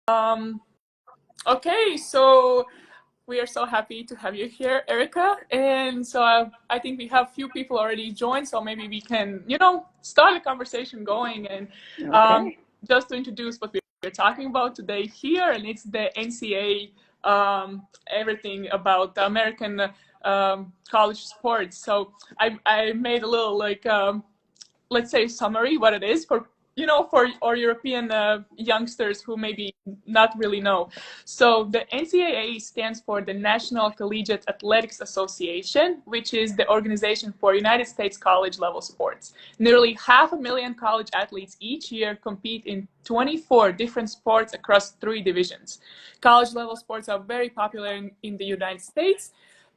Um, okay, so we are so happy to have you here, Erica. And so I think we have few people already joined, so maybe we can, start a conversation going. And Okay. just to introduce what we're talking about today here, and it's the NCAA, everything about the American college sports. So I made a little let's say summary what it is for for our European youngsters who maybe not really know. So the NCAA stands for the National Collegiate Athletics Association, which is the organization for United States college level sports. Nearly 500,000 college athletes each year compete in 24 different sports across 3 divisions. College level sports are very popular in the United States,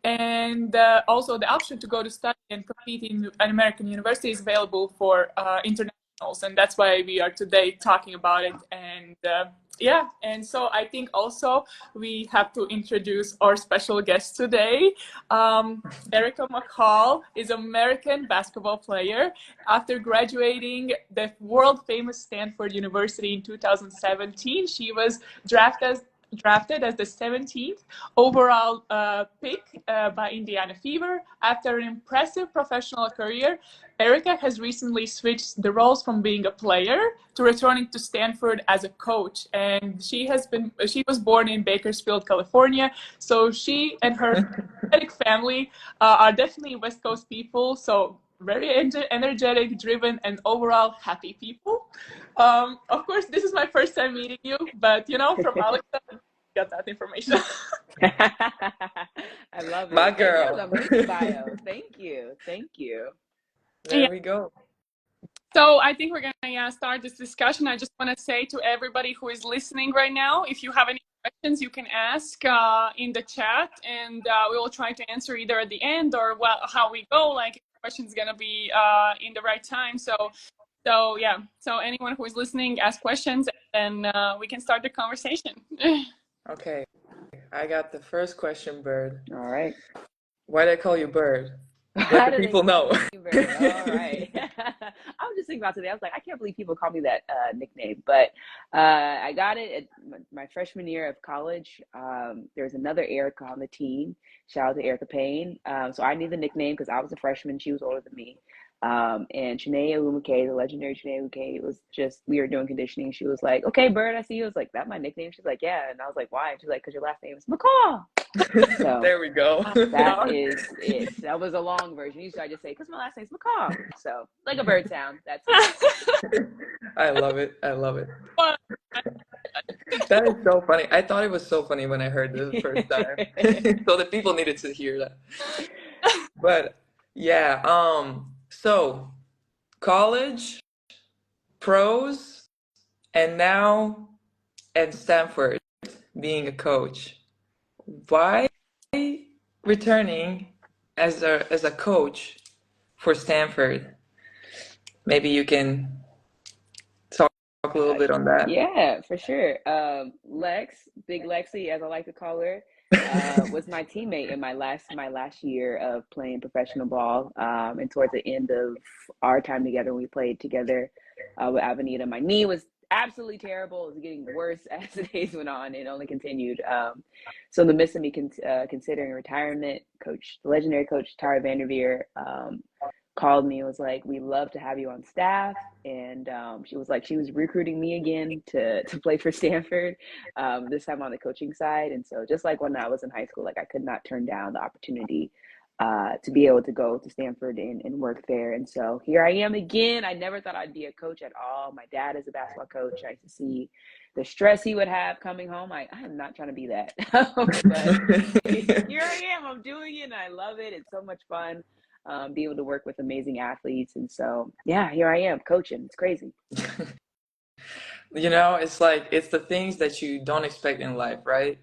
and also the option to go to study and compete in an American university is available for internationals, and that's why we are today talking about it. And yeah, and so I think also we have to introduce our special guest today. Erica McCall is an American basketball player. After graduating the world famous Stanford University in 2017, she was drafted as the 17th overall pick by Indiana Fever. After an impressive professional career, Erica has recently switched the roles from being a player to returning to Stanford as a coach. And she was born in Bakersfield, California. So she and her family are definitely West Coast people. So very energetic, driven, and overall happy people. Of course, this is my first time meeting you, but from Alexa, I got that information. I love it. My girl. That was a amazing bio. Thank you. Thank you. There we go. So I think we're going to start this discussion. I just want to say to everybody who is listening right now, if you have any questions, you can ask in the chat, and we will try to answer either at the end or how we go. Like, if the question's going to be in the right time. So yeah. So anyone who is listening, ask questions, and we can start the conversation. Okay. I got the first question, Bird. All right. Why did I call you Bird? Let the people know. All right. I was just thinking about today. I was like, I can't believe people call me that nickname, but I got it at my freshman year of college. There's another Erica on the team. Shout out to Erica Payne. So I knew the nickname because I was a freshman. She was older than me. And Shanae Olumake, the legendary Shanae Olumake, it was just, we were doing conditioning. She was like, okay, Bird, I see you. I was like, that my nickname? She's like, yeah. And I was like, why? And she's like, because your last name is McCall. So there we go. That is it. That was a long version. Usually I just say, because my last name's McCall. So, like a bird sound. That's it. I love it. I love it. That is so funny. I thought it was so funny when I heard it the first time. So the people needed to hear that. But yeah, so college, pros, and now at Stanford being a coach. Why returning as a coach for Stanford? Maybe you can talk a little bit on that. Yeah, for sure. Big Lexi, as I like to call her, was my teammate in my last year of playing professional ball. And towards the end of our time together, we played together with Avenida. My knee was absolutely terrible. It was getting worse as the days went on. It only continued. So in the midst of me considering retirement, the legendary coach Tara Vanderveer called me and was like, we'd love to have you on staff. And she was like, she was recruiting me again to play for Stanford, this time on the coaching side. And so just like when I was in high school, like I could not turn down the opportunity to be able to go to Stanford and work there. And so here I am again. I never thought I'd be a coach at all. My dad is a basketball coach. I used to see the stress he would have coming home. I am not trying to be that. But here I am. I'm doing it and I love it. It's so much fun. Be able to work with amazing athletes. And so, yeah, here I am coaching. It's crazy. It's like, it's the things that you don't expect in life, right?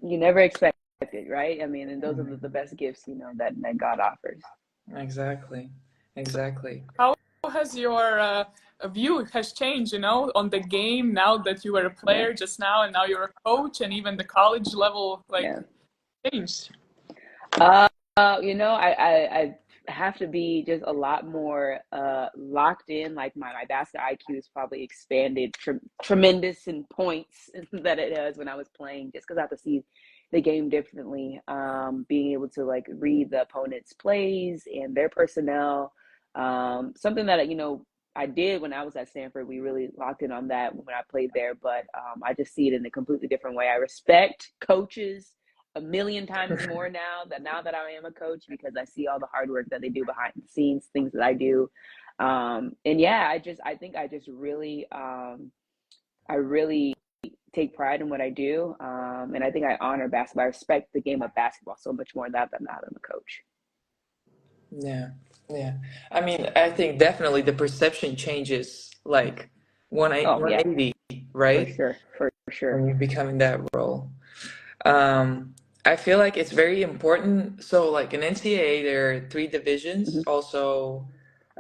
You never expect it, right? I mean, and those are the best gifts, that God offers. Exactly. How has your view has changed, on the game now that you were a player just now, and now you're a coach, and even the college level changed? I have to be just a lot more locked in. Like my basket IQ is probably expanded tremendous in points that it has when I was playing, just because I have to see the game differently. Being able to like read the opponent's plays and their personnel. Something that, you know, I did when I was at Stanford. We really locked in on that when I played there, but I just see it in a completely different way. I respect coaches a million times more now that I am a coach, because I see all the hard work that they do behind the scenes, things that I do. And yeah, I think I just really, I really take pride in what I do. And I think I honor basketball. I respect the game of basketball so much more than now that I'm a coach. Yeah, yeah. I mean, I think definitely the perception changes like Oh yeah, 180, for right? sure, for sure. When you become in that role. I feel like it's very important. So, like in NCAA, there are three divisions. Hmm. Also,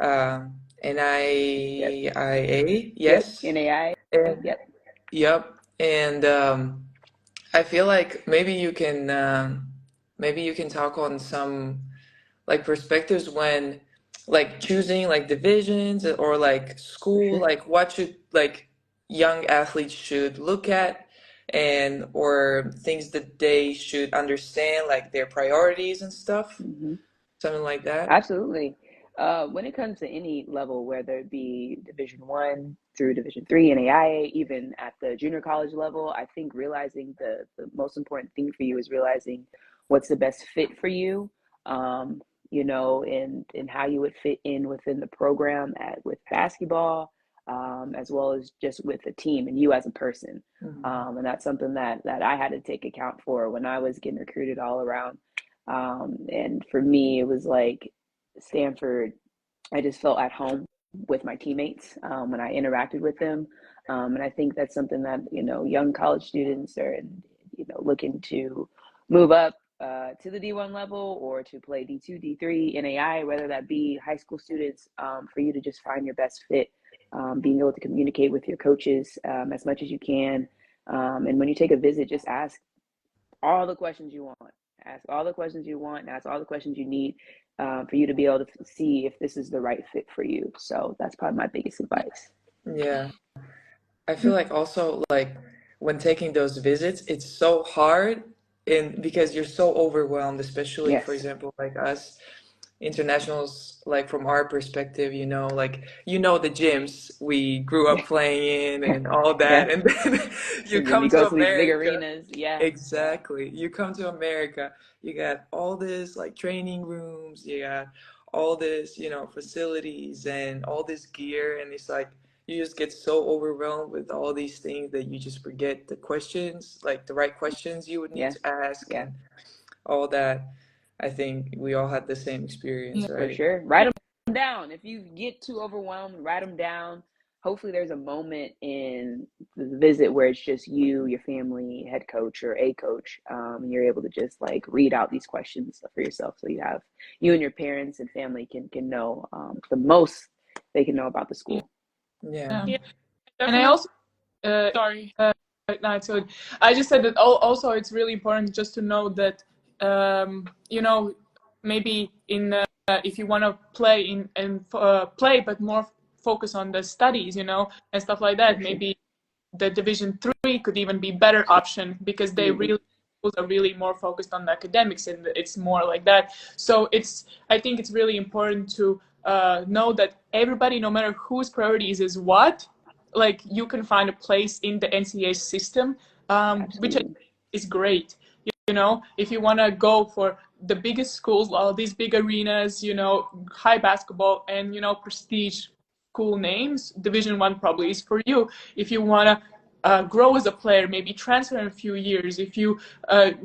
Yep, NIIA, yep. yes, NAI, and yep. yep. And I feel like maybe you can talk on some like perspectives when like choosing like divisions or like For school, sure. like what should like young athletes should look at, and or things that they should understand, like their priorities and stuff, Hmm. something like that. Absolutely. When it comes to any level, whether it be Division 1 through Division 3 and AIA, even at the junior college level, I think realizing the most important thing for you is realizing what's the best fit for you, you know, and how you would fit in within the program with basketball, as well as just with the team and you as a person. Mhm. And that's something that I had to take account for when I was getting recruited all around. And for me, it was like Stanford, I just felt at home with my teammates when I interacted with them. And I think that's something that, you know, young college students are, you know, looking to move up to the D1 level or to play D2, D3, NAI, whether that be high school students, for you to just find your best fit, being able to communicate with your coaches as much as you can. And when you take a visit, just ask all the questions you want. Ask all the questions you want, and ask all the questions you need for you to be able to see if this is the right fit for you. So that's probably my biggest advice. Yeah, I feel like also like when taking those visits, it's so hard in because you're so overwhelmed, especially for Yes. example like us internationals, like from our perspective, like the gyms we grew Yeah. up playing in and all Yeah. that, and then you And then come you to go to these big America. arenas. Yeah. Yeah. Exactly. You come to America, you got all this like training rooms, you got all this, facilities and all this gear, and it's like you just get so overwhelmed with all these things that you just forget the questions, like the right questions you would need Yeah. to ask Yeah. and all that. I think we all had the same Yeah. experience, For right? sure. Write them down. If you get too overwhelmed, write them down. Hopefully, there's a moment in the visit where it's just you, your family, head coach, or a coach, and you're able to just like read out these questions for yourself. So you and your parents and family can know the most they can know about the Yeah. school. Yeah. Yeah. And I also, sorry, no, it's good. I just said that also it's really important just to know that, maybe if you want to play play, but more focus on the studies, and stuff like For that. sure. Maybe the Division 3 could even be better option because they Hmm. really schools are really more focused on the academics and it's more like that. So I think it's really important to know that everybody, no matter whose priorities is what, like you can find a place in the NCAA system, which Absolutely. is great. If you want to go for the biggest schools, all these big arenas, high basketball and prestige cool names, Division 1 probably is for you. If you want to grow as a player, maybe transfer in a few years, if you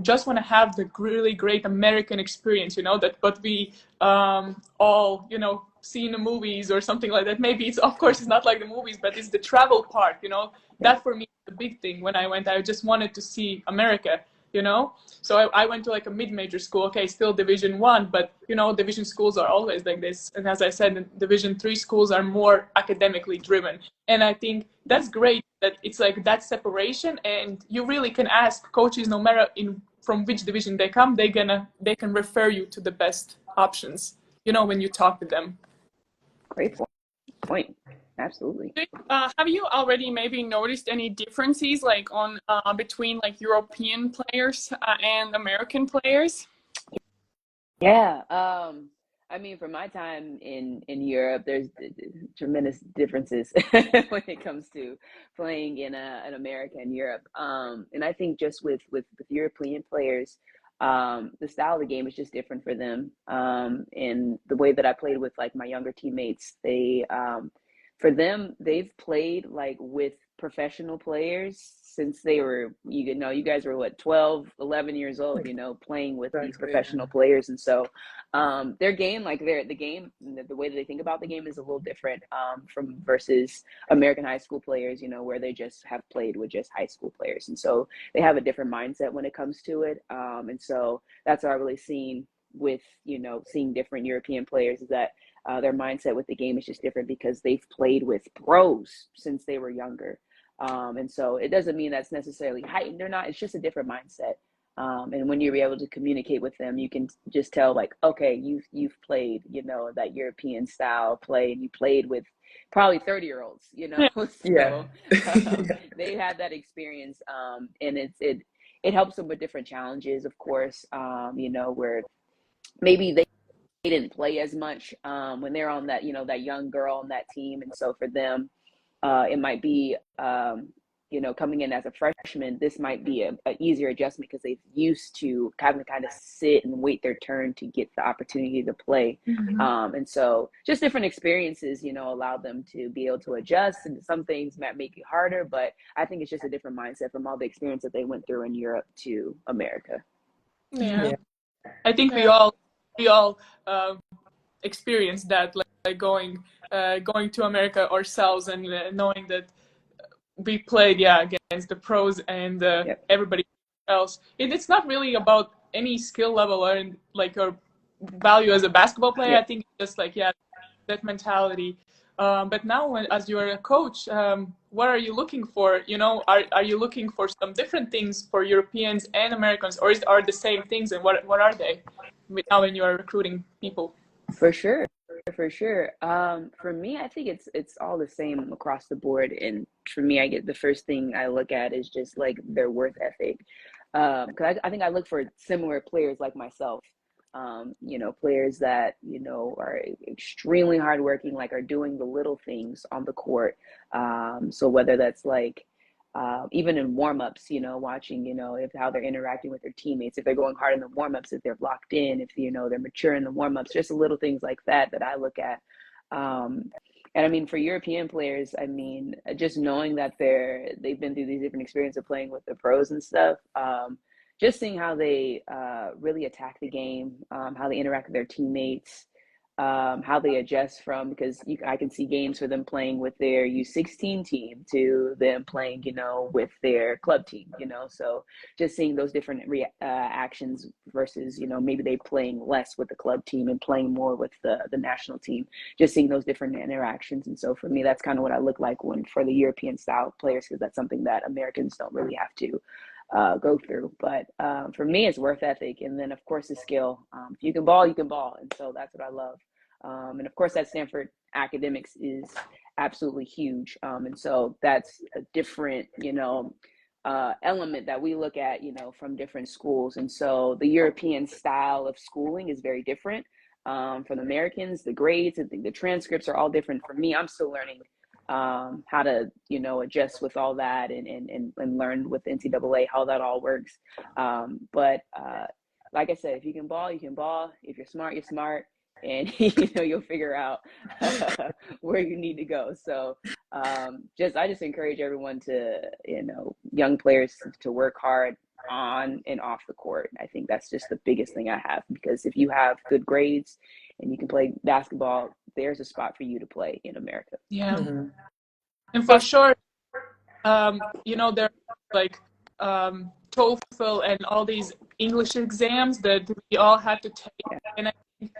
just want to have the really great American experience, that what we all see in the movies or something like that. Maybe it's, of course, it's not like the movies, but it's the travel part. Yeah. That for me is the big thing. When I went, I just wanted to see America. So I went to like a mid-major school. Okay, still Division 1, but division schools are always like this. And as I said, Division 3 schools are more academically driven. And I think that's great that it's like that separation, and you really can ask coaches, no matter from which division they come, they can refer you to the best options. when you talk to them. Great point. Absolutely. Have you already maybe noticed any differences like on between like European players and American players? Yeah. I mean, for my time in Europe, there's tremendous differences when it comes to playing in an America and Europe. And I think just with European players, the style of the game is just different for them. And the way that I played with like my younger teammates, for them, they've played like with professional players since they were, you guys were what, 12, 11 years old, playing with these professional players. And so their game, like the game, the way that they think about the game is a little different from versus American high school players, where they just have played with just high school players. And so they have a different mindset when it comes to it. And so that's what I've really seen with, seeing different European players is that their mindset with the game is just different because they've played with pros since they were younger. And so it doesn't mean that's necessarily heightened or not. It's just a different mindset. And when you're able to communicate with them, you can just tell like, okay, you've played, that European style play, and you played with probably 30-year-olds, Yeah. So they had that experience. And it helps them with different challenges, of course, where maybe they didn't play as much when they're on that, that young girl on that team. And so for them, it might be, coming in as a freshman, this might be an easier adjustment because they've used to kind of sit and wait their turn to get the opportunity to play. And so just different experiences, allow them to be able to adjust, and some things might make it harder, but I think it's just a different mindset from all the experience that they went through in Europe to America. Yeah. I think we all experienced that, like going to America ourselves and knowing that we played against the pros and everybody else. It's not really about any skill level or like your value as a basketball player. I think it's just like that mentality. But now, as you're a coach, what are you looking for? Are you looking for some different things for Europeans and Americans, or are the same things? And what are they now when you are recruiting people? For sure. For me, I think it's all the same across the board. And for me, I get the first thing I look at is just like their work ethic. Because I think I look for similar players like myself. Players that, are extremely hardworking, like are doing the little things on the court. So whether that's like, even in warm-ups, watching, if how they're interacting with their teammates, if they're going hard in the warm-ups, if they're locked in, if, they're mature in the warm-ups, just little things like that I look at. And I mean, for European players, I mean, just knowing that they've been through these different experiences of playing with the pros and stuff, just seeing how they really attack the game, how they interact with their teammates, how they adjust from, because I can see games for them playing with their U16 team to them playing, with their club team, so just seeing those different actions versus, maybe they playing less with the club team and playing more with the national team, just seeing those different interactions. And so for me, that's kind of what I look like for the European style players, because that's something that Americans don't really have to go through. But for me, it's work ethic, and then of course the skill. If you can ball, you can ball, and so that's what I love. And of course, at Stanford, academics is absolutely huge, and so that's a different, element that we look at, from different schools. And so the European style of schooling is very different from the Americans. The grades and the transcripts are all different. For me, I'm still learning how to, adjust with all that and learn with NCAA how that all works. But like I said, if you can ball, you can ball. If you're smart, you're smart, and you'll figure out where you need to go. So I just encourage everyone to, young players to work hard on and off the court. I think that's just the biggest thing I have, because if you have good grades and you can play basketball, there's a spot for you to play in America. Yeah. And for sure, there are like TOEFL and all these English exams that we all had to take. And I think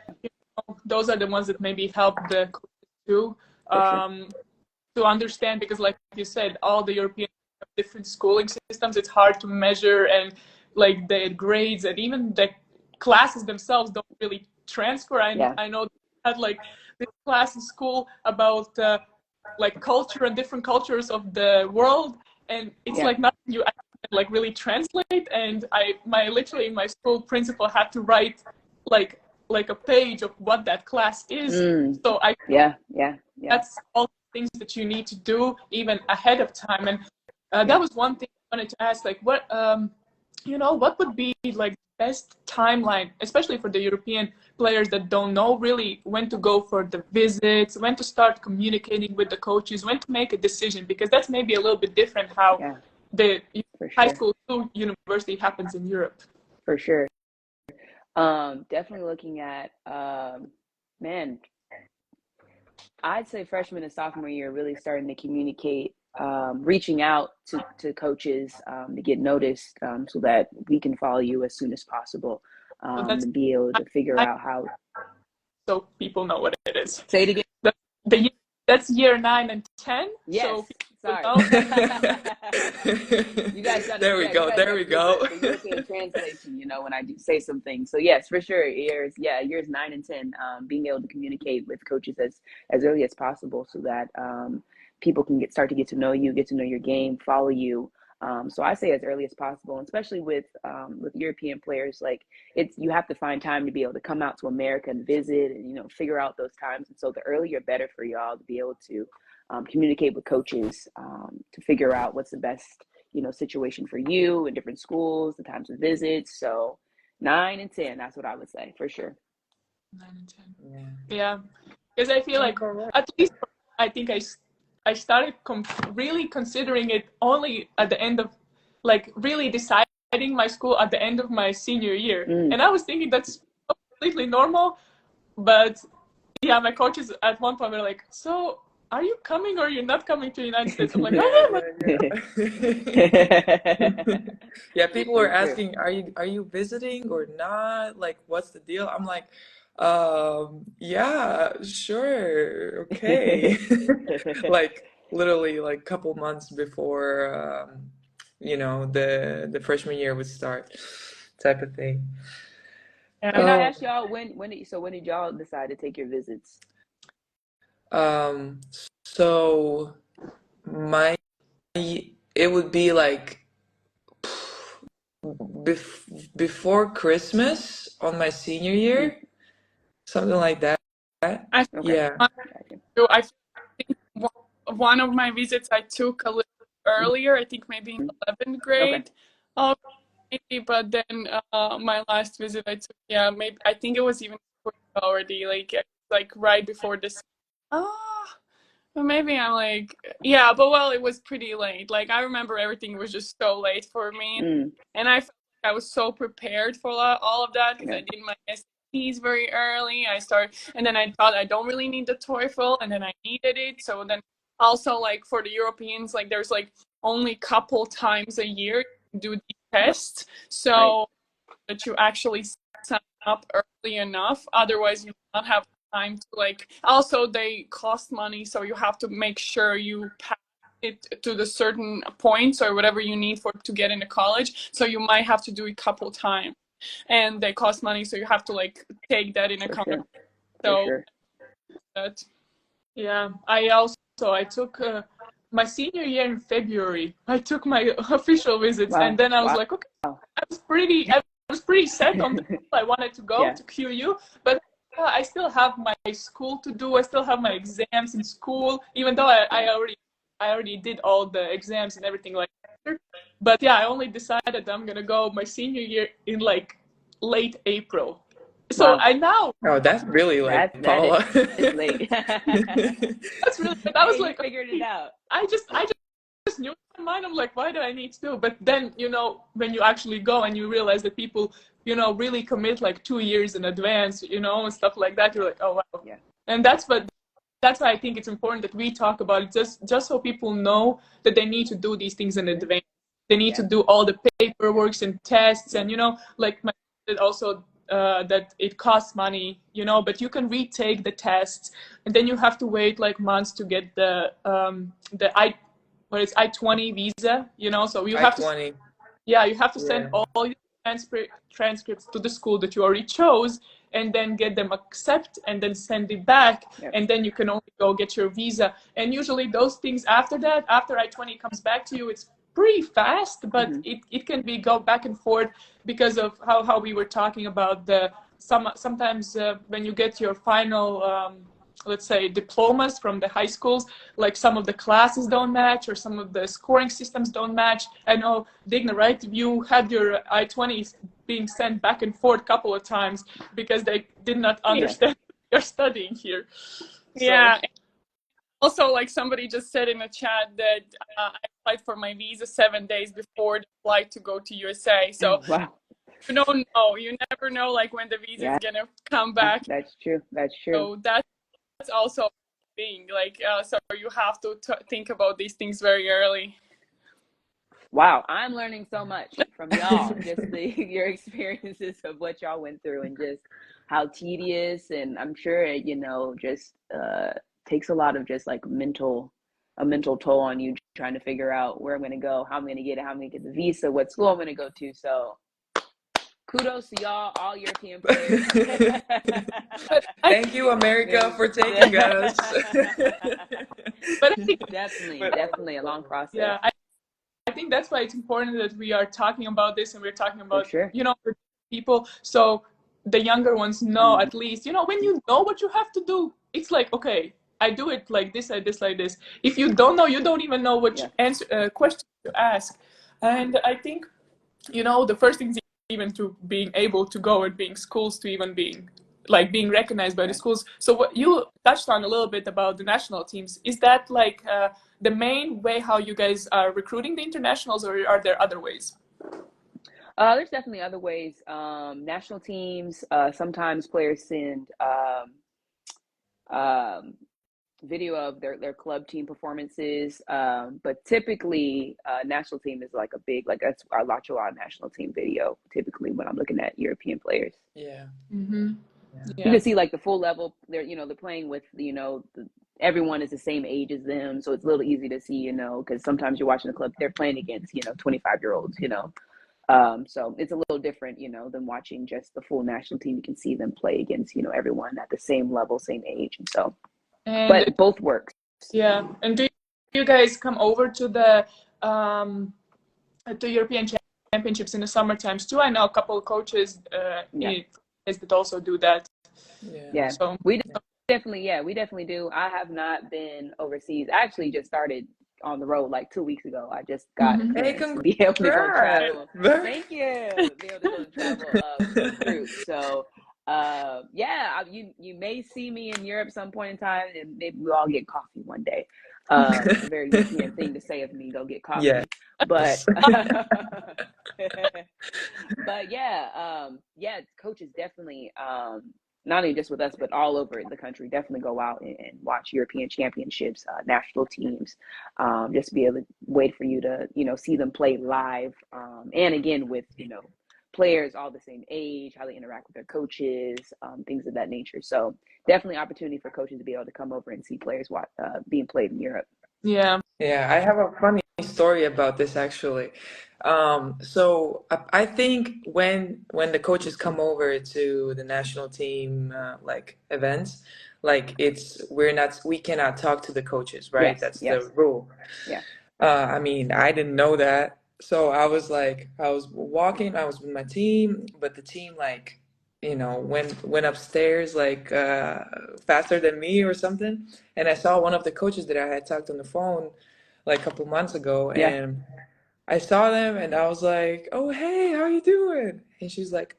those are the ones that maybe help the coaches too, to understand, because like you said, all the European different schooling systems, it's hard to measure, and like the grades and even the classes themselves don't really transfer. Yeah. I know they had like this class in school about like culture and different cultures of the world, and it's like nothing you like really translate. And literally my school principal had to write like a page of what that class is. So that's all the things that you need to do even ahead of time. And that was one thing I wanted to ask, like what what would be like the best timeline, especially for the European players that don't know really when to go for the visits, when to start communicating with the coaches, when to make a decision, because that's maybe a little bit different how the high school to university happens in Europe. For sure. Definitely looking at, man, I'd say freshman and sophomore year, really starting to communicate, reaching out to coaches to get noticed, so that we can follow you as soon as possible, and be able to figure out how. So people know what it is. Say it again. That's year 9 and 10. Yes. So sorry. You guys got There we go. There we go. The European translation, when I do say some things. So yes, for sure, years 9 and 10, being able to communicate with coaches as early as possible, so that people can start to get to know you, get to know your game, follow you. So I say as early as possible, and especially with European players, like you have to find time to be able to come out to America and visit, and figure out those times. And so the earlier better for y'all to be able to communicate with coaches, to figure out what's the best situation for you in different schools, the times of visits. So 9 and 10, that's what I would say for sure. 9 and 10. Yeah, because I feel like at least I think I started really considering it only at the end of, like, really deciding my school at the end of my senior year. And I was thinking that's completely normal. But yeah, my coaches at one point were like, so are you coming or you're not coming to the United States? I'm like, yeah, people were asking, are you visiting or not? Like, what's the deal? I'm like, yeah, sure, okay. Like literally like a couple months before the freshman year would start, type of thing. Can I ask y'all when did y'all decide to take your visits? So it would be like before Christmas on my senior year, something like that. Yeah. I think one of my visits I took a little earlier, I think maybe in 11th grade. Maybe, but then my last visit I took, maybe I think it was even already like right before this. Well, maybe I'm like, but well, it was pretty late. Like I remember everything was just so late for me, and I felt like I was so prepared for all of that because I did my SATs very early. And then I thought I don't really need the TOEFL, and then I needed it. So then also like for the Europeans, like there's like only couple times a year to do the test, so that you actually sign up early enough. Otherwise, you will not have time to like. Also, they cost money, so you have to make sure you pass it to the certain points or whatever you need to get into college. So you might have to do it a couple times, and they cost money, so you have to like take that in account. So that, I took my senior year in February. I took my official visits, and then I was like, okay, I was pretty set on the school I wanted to go to QU, but I still have my school to do. I still have my exams in school, even though I already did all the exams and everything like that. But I only decided I'm gonna go my senior year in like late April. So I now. Oh, that's really late, Paula. It's late. That's really. But I was like, figured it out. I just knew in my mind. I'm like, why do I need to do? But then when you actually go and you realize that people really commit like 2 years in advance, and stuff like that, you're like, oh wow. Yeah. And that's why I think it's important that we talk about it, just so people know that they need to do these things in advance. They need to do all the paperwork and tests, and like my also that it costs money, but you can retake the tests, and then you have to wait like months to get the I-20 visa, so you have to. You have to send all your transcripts to the school that you already chose, and then get them accept and then send it back. Yep. And then you can only go get your visa. And usually those things after that, after I-20 comes back to you, it's pretty fast, but it can be go back and forth because of how we were talking about the sometimes when you get your final let's say diplomas from the high schools, like some of the classes don't match or some of the scoring systems don't match. I know, Digna, right? You had your I-20s being sent back and forth a couple of times because they did not understand you're studying here. Yeah. So. Also, like somebody just said in the chat that I applied for my visa 7 days before the flight to go to USA. So wow. You don't know. You never know, like when the visa is gonna come back. That's true. That's true. So that's also a thing. Like, so you have to think about these things very early. Wow, I'm learning so much from y'all. Just your experiences of what y'all went through, and just how tedious, and I'm sure it, just takes a lot of just like a mental toll on you, trying to figure out where I'm going to go, how I'm going to get it, how I'm going to get the visa, what school I'm going to go to. So kudos to y'all, all European players. Thank you, America, for taking us. But I think definitely a long process. Yeah, I think that's why it's important that we are talking about this, and we're talking about, people. So the younger ones know, at least, when you know what you have to do, it's like, okay, I do it like this, like this, like this. If you don't know, you don't even know what question to ask. And I think, the first thing is even to being able to go and being schools to even being recognized by the schools. So what you touched on a little bit about the national teams, is that like the main way how you guys are recruiting the internationals, or are there other ways? There's definitely other ways. National teams, sometimes players send video of their club team performances, but typically national team is like a big, like that's our Lachoa national team video typically when I'm looking at European players. You can see like the full level. They're playing with everyone is the same age as them, so it's a little easy to see, because sometimes you're watching the club, they're playing against 25-year-olds, so it's a little different, than watching just the full national team. You can see them play against everyone at the same level, same age, and so. But both works. Yeah, and do you guys come over to the European Championships in the summer times too? I know a couple of coaches that also do that. Yeah. So we definitely do. I have not been overseas. I actually just started on the road like 2 weeks ago. I just got to be able to go travel. Thank you. Be able to go travel recruit. So. You may see me in Europe some point in time, and maybe we'll all get coffee one day. It's a very European thing to say of me, go get coffee. Yeah. But coaches definitely, not only just with us, but all over the country, definitely go out and watch European championships, national teams, just to be able to wait for you to, see them play live. And again, with, players all the same age, how they interact with their coaches, things of that nature. So definitely opportunity for coaches to be able to come over and see players being played in Europe. Yeah, I have a funny story about this actually. So I think when the coaches come over to the national team like events, like we cannot talk to the coaches, right? Yes, That's the rule. Yeah. I mean, I didn't know that. So I was walking, I was with my team, but the team went upstairs faster than me or something. And I saw one of the coaches that I had talked on the phone like a couple months ago, and I saw them and I was like, "Oh, hey, how are you doing?" And she's like,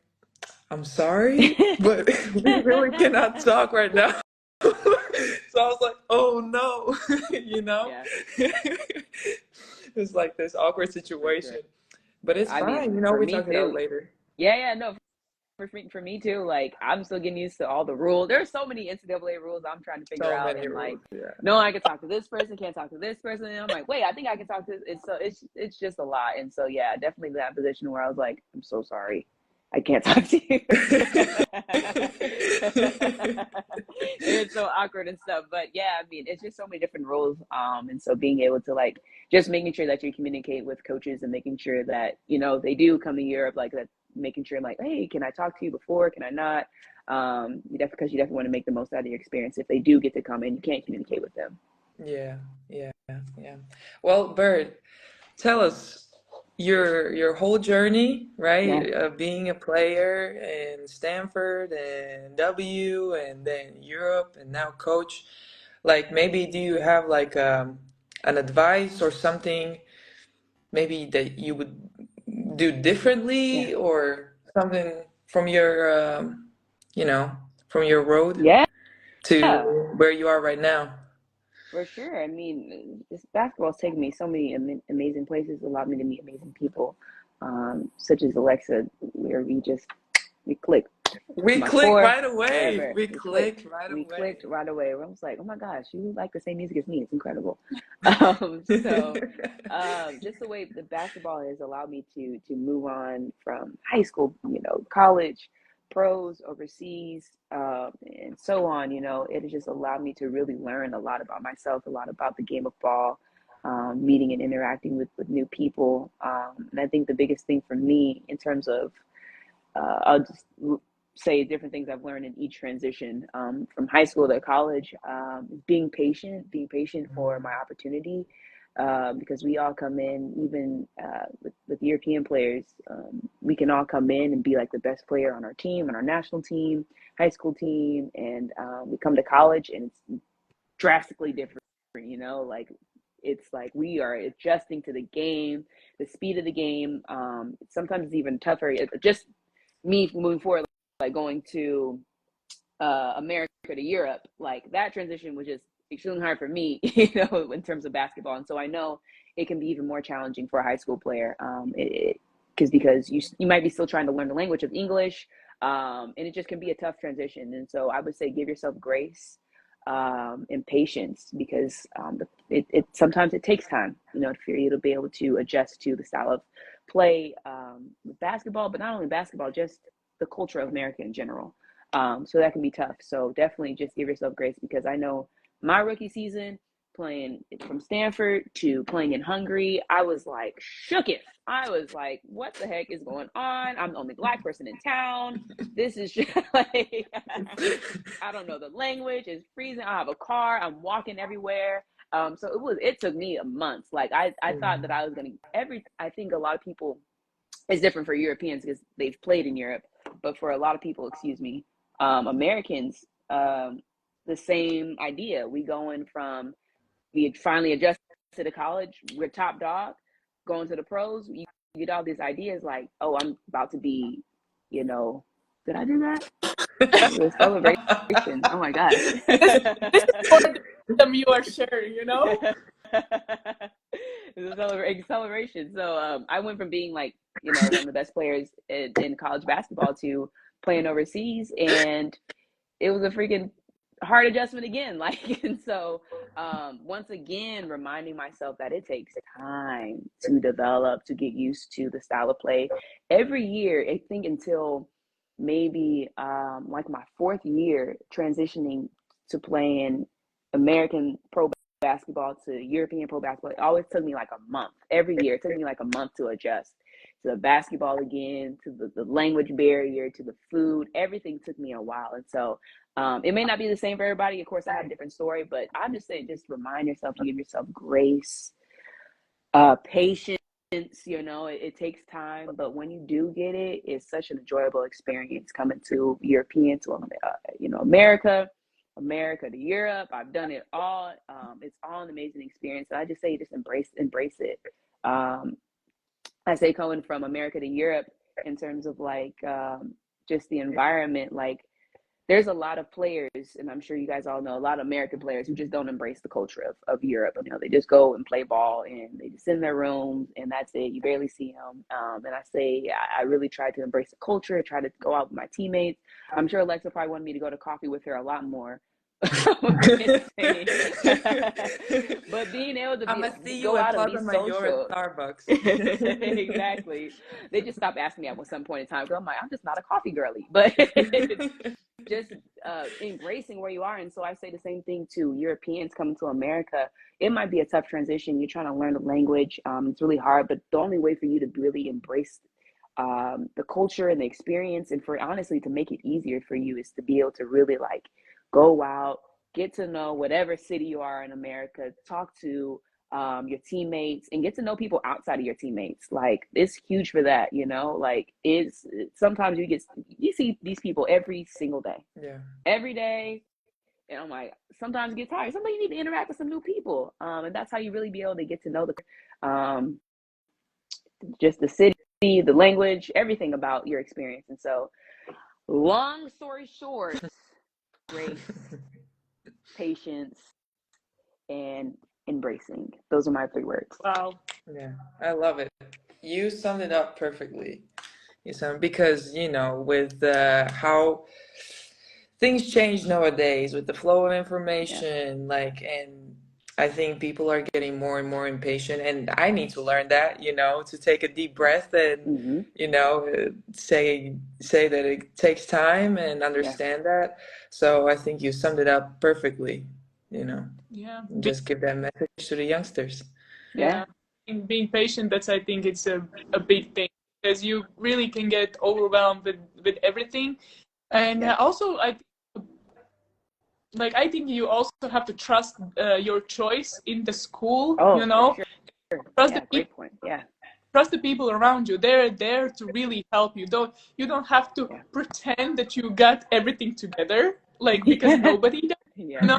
"I'm sorry, but we really cannot talk right now." So I was like, "Oh no," It was like this awkward situation, but it's fine. We talk it out later. No, for me too. Like, I'm still getting used to all the rules. There's so many NCAA rules I'm trying to figure out, and rules, no, I can talk to this person, can't talk to this person, and I'm like, wait, I think I can talk to this. It's just a lot, and so definitely that position where I was like, I'm so sorry, I can't talk to you. It's so awkward and stuff. But I mean, it's just so many different rules. And so being able to just making sure that you communicate with coaches and making sure that, they do come to Europe, like that, making sure I'm like, hey, can I talk to you before? Can I not? because you definitely want to make the most out of your experience. If they do get to come in, you can't communicate with them. Yeah, yeah, yeah. Well, Bert, tell us your whole journey, Yeah. right? Being a player in Stanford and W and then Europe and now coach. Like maybe do you have like an advice or something maybe that you would do Yeah. differently or something from your you know, from your road Yeah. to where you are right now? For sure. I mean, this basketball's taken me so many amazing places, allowed me to meet amazing people, such as Alexa, where we clicked. We My click core right away. forever. We We clicked. click right We clicked away. right away. I was like, oh my gosh, you like the same music as me. It's incredible. So just the way the basketball has allowed me to move on from high school, college, pros, overseas, and so on. It has just allowed me to really learn a lot about myself, a lot about the game of ball, meeting and interacting with new people. And I think the biggest thing for me in terms of I'll just say different things I've learned in each transition from high school to college. Being patient for my opportunity, because we all come in, even with European players, we can all come in and be like the best player on our team, on our national team, high school team, and we come to college and it's drastically different, like it's like we are adjusting to the game, the speed of the game. Sometimes it's even tougher. Just me moving forward, like going to America to Europe, like that transition was just extremely hard for me, in terms of basketball. And so I know it can be even more challenging for a high school player, because you might be still trying to learn the language of English, and it just can be a tough transition. And so I would say give yourself grace and patience, because it sometimes it takes time, for you to be able to adjust to the style of play with basketball, but not only basketball, just the culture of America in general. So that can be tough. So definitely just give yourself grace, because I know my rookie season, playing from Stanford to playing in Hungary, I was like shooketh. I was like, what the heck is going on? I'm the only Black person in town. This is just like, I don't know the language. It's freezing. I have a car. I'm walking everywhere. So it took me a month. Like I thought that I was going to, I think a lot of people, it's different for Europeans because they've played in Europe, but for a lot of people, Americans, the same idea. We finally adjusted to college. We're top dog. Going to the pros, you get all these ideas like, oh, I'm about to be, did I do that? The celebration. Oh my gosh. This is for the you are sharing, It's a celebration. So I went from being like, one of the best players in college basketball to playing overseas, and it was a freaking hard adjustment again. Like, and so once again, reminding myself that it takes time to develop, to get used to the style of play. Every year, I think until maybe like my fourth year transitioning to playing American pro basketball to European pro basketball, it always took me like a month. Every year, it took me like a month to adjust to the basketball again, to the language barrier, to the food. Everything took me a while. And so it may not be the same for everybody. Of course, I have a different story, but I'm just saying, just remind yourself to give yourself grace, patience. It takes time, but when you do get it, it's such an enjoyable experience coming to European, to America to Europe. I've done it all. It's all an amazing experience. So I just say just embrace it. I say coming from America to Europe, in terms of like just the environment, like there's a lot of players, and I'm sure you guys all know, a lot of American players who just don't embrace the culture of Europe. They just go and play ball and they just sit in their rooms and that's it. You barely see them. And I say I really try to embrace the culture, try to go out with my teammates. I'm sure Alexa probably wanted me to go to coffee with her a lot more. But being able to I'm gonna see you go at out and be Plaza Mayor social. at Starbucks. Exactly. They just stopped asking me at some point in time, because I'm like, I'm just not a coffee girly. But just embracing where you are. And so I say the same thing to Europeans coming to America. It might be a tough transition. You're trying to learn the language. It's really hard, but the only way for you to really embrace the culture and the experience, and for honestly to make it easier for you is to be able to really like go out, get to know whatever city you are in America, talk to your teammates, and get to know people outside of your teammates. Like it's huge for that, you know. Like it's sometimes you see these people every single day, every day, and I'm like sometimes you get tired. Sometimes you need to interact with some new people, and that's how you really be able to get to know just the city, the language, everything about your experience. And so, long story short, grace, patience, and embracing. Those are my 3 words. Wow. Yeah, I love it. You summed it up perfectly. Because, you know, with how things change nowadays, with the flow of information, like, and I think people are getting more and more impatient, and I need to learn that, you know, to take a deep breath and, you know, say that it takes time and understand that. So I think you summed it up perfectly, you know. Yeah. Just give that message to the youngsters. Yeah. And being patient, that's, I think it's a big thing, because you really can get overwhelmed with everything. And also, I think you also have to trust your choice in the school, you know. Sure. Trust Yeah, the great people. point. Yeah. Trust the people around you. They're there to really help you. You don't have to pretend that you got everything together, like, because nobody does. You know,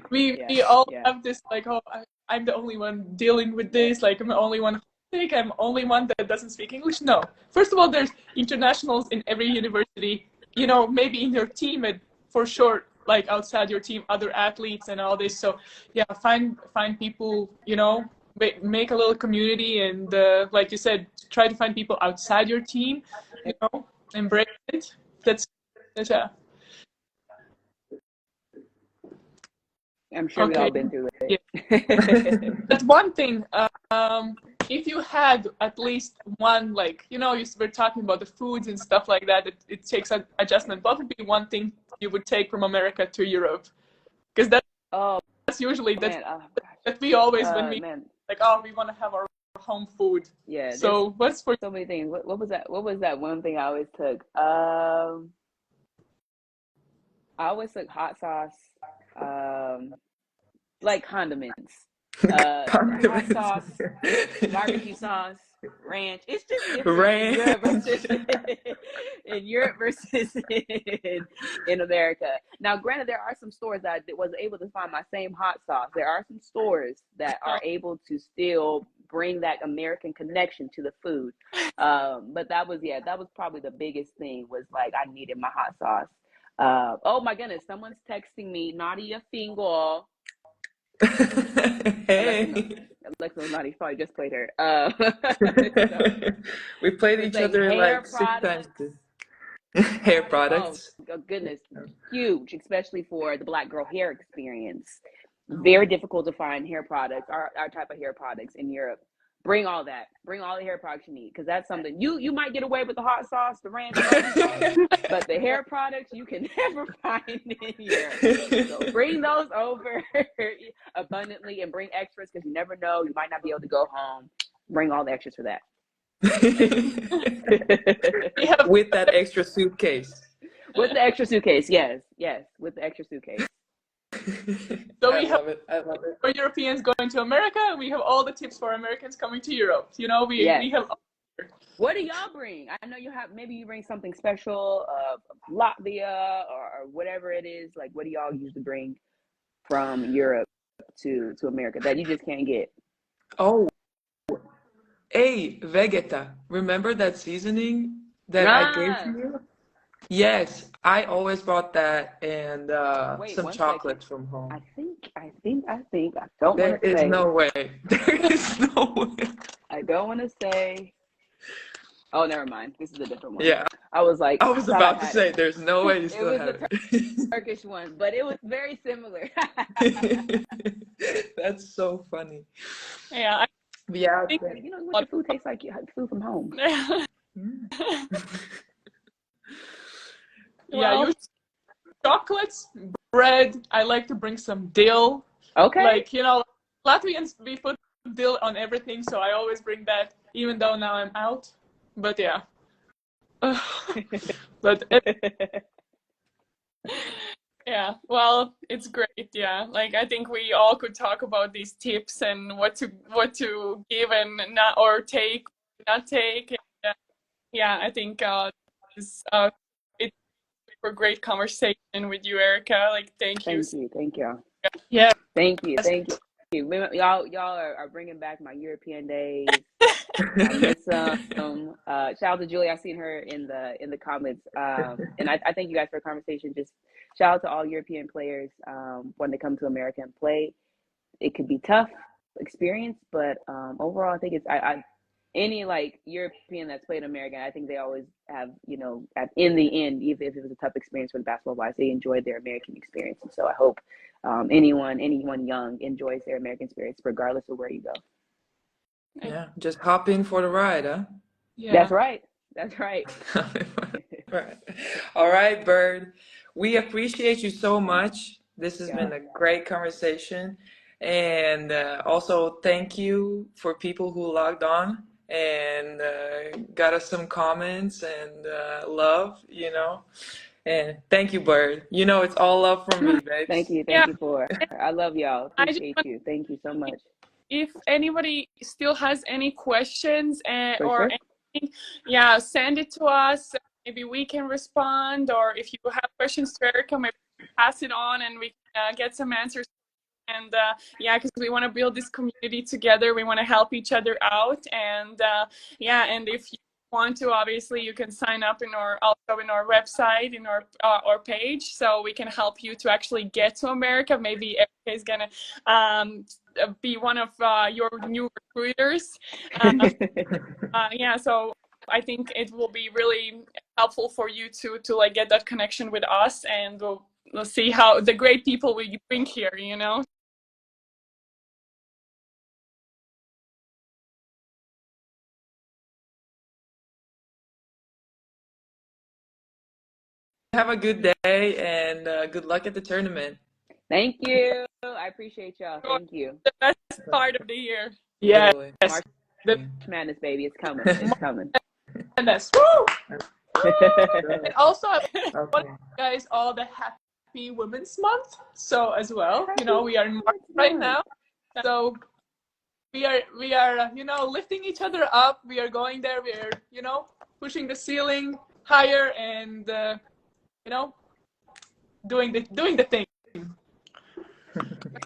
we all have this like, oh, I'm the only one dealing with this. Like, I'm the only one. I'm the only one that doesn't speak English. No. First of all, there's internationals in every university. You know, maybe in your team, for sure, like outside your team, other athletes and all this. So yeah, find people. You know, make a little community, and like you said, try to find people outside your team. You know, embrace it. That's I'm sure we've all been through it. Yeah. But one thing, if you had at least one, like, you know, you were talking about the foods and stuff like that, it takes an adjustment. What would be one thing you would take from America to Europe? Because that's usually that we always, when we like, oh, we want to have our home food. Yeah. So what's for so many things? What was that? What was that one thing I always took? I always took hot sauce, like condiments, hot sauce, barbecue sauce, ranch. It's just different in Europe versus in America. Now, granted, there are some stores that I was able to find my same hot sauce. There are some stores that are able to still bring that American connection to the food. But that was probably the biggest thing, was like I needed my hot sauce. Oh my goodness, someone's texting me, Nadia Fingal. Hey. Alexa Naughty, probably just played her. We played each other like 6 times. Hair products. Oh goodness, huge, especially for the Black girl hair experience. Very difficult to find hair products, our type of hair products in Europe. Bring all that. Bring all the hair products you need, because that's something you might get away with the hot sauce, the ranch, but the hair products you can never find in Europe. So bring those over abundantly, and bring extras, because you never know, you might not be able to go home. Bring all the extras for that. With that extra suitcase. With the extra suitcase, yes, with the extra suitcase. So I love it. For Europeans going to America, we have all the tips for Americans coming to Europe. You know, we have. What do y'all bring? I know maybe you bring something special, Latvia or whatever it is. Like, what do y'all usually bring from Europe to America that you just can't get? Oh, hey, Vegeta. Remember that seasoning that I gave to you? Yes, I always brought that, and some chocolate from home. I think. I don't want to say. There is no way. There is no way. I don't want to say. Oh, never mind. This is a different one. Yeah. I was about to say, there's no way you still have it. It was the Turkish one, but it was very similar. That's so funny. Yeah. You know what your food tastes like? You have food from home. Yeah, chocolates, bread. I like to bring some dill. Okay. Like, you know, Latvians, we put dill on everything, so I always bring that, even though now I'm out. But yeah, But Yeah, well, it's great. Yeah, like I think we all could talk about these tips and what to give and not or take, not take. And, yeah, I think this it's a great conversation with you, Erica. Like, thank you. Thank you. yeah, Thank you. Y'all are bringing back my European days. I miss them. Shout out to Julie. I've seen her in the comments. And I thank you guys for the conversation. Just shout out to all European players wanting to come to America and play. It could be tough experience, but overall, I think it's any like European that's played American. I think they always have, in the end, even if it was a tough experience with basketball wise, they enjoyed their American experience. And so I hope anyone young enjoys their American experience, regardless of where you go. Yeah, just hop in for the ride, huh? yeah. That's right. That's right. Right. All right, Bird. We appreciate you so much. This has been a great conversation. And also, thank you for people who logged on and got us some comments and love, And thank you, Bird. It's all love from me, babes. Thank you for. I love y'all. Appreciate you. Thank you so much. If anybody still has any questions Sure. anything, send it to us. Maybe we can respond, or if you have questions to Erica, maybe pass it on and we can get some answers. And because we want to build this community together, we want to help each other out. And and if you want to, obviously you can sign up in our website, in our page, so we can help you to actually get to America. Maybe Erica is gonna be one of your new recruiters. So I think it will be really helpful for you to like get that connection with us, and we'll see how the great people we bring here, Have a good day and good luck at the tournament. Thank you. I appreciate y'all. Thank you. The best part of the year. Yes. March Madness, baby. It's coming. It's coming. Madness. Woo! And also, I want you guys all the happy Women's Month. So as well, we are in March right now. So we are lifting each other up. We are going there. We are pushing the ceiling higher and doing the thing.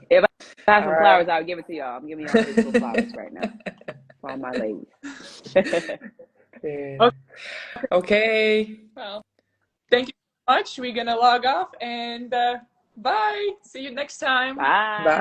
If I had some flowers, I would give it to y'all. I'm giving y'all physical flowers right now for all my ladies. Okay. Well, thank you so much. We're gonna log off and bye. See you next time. Bye.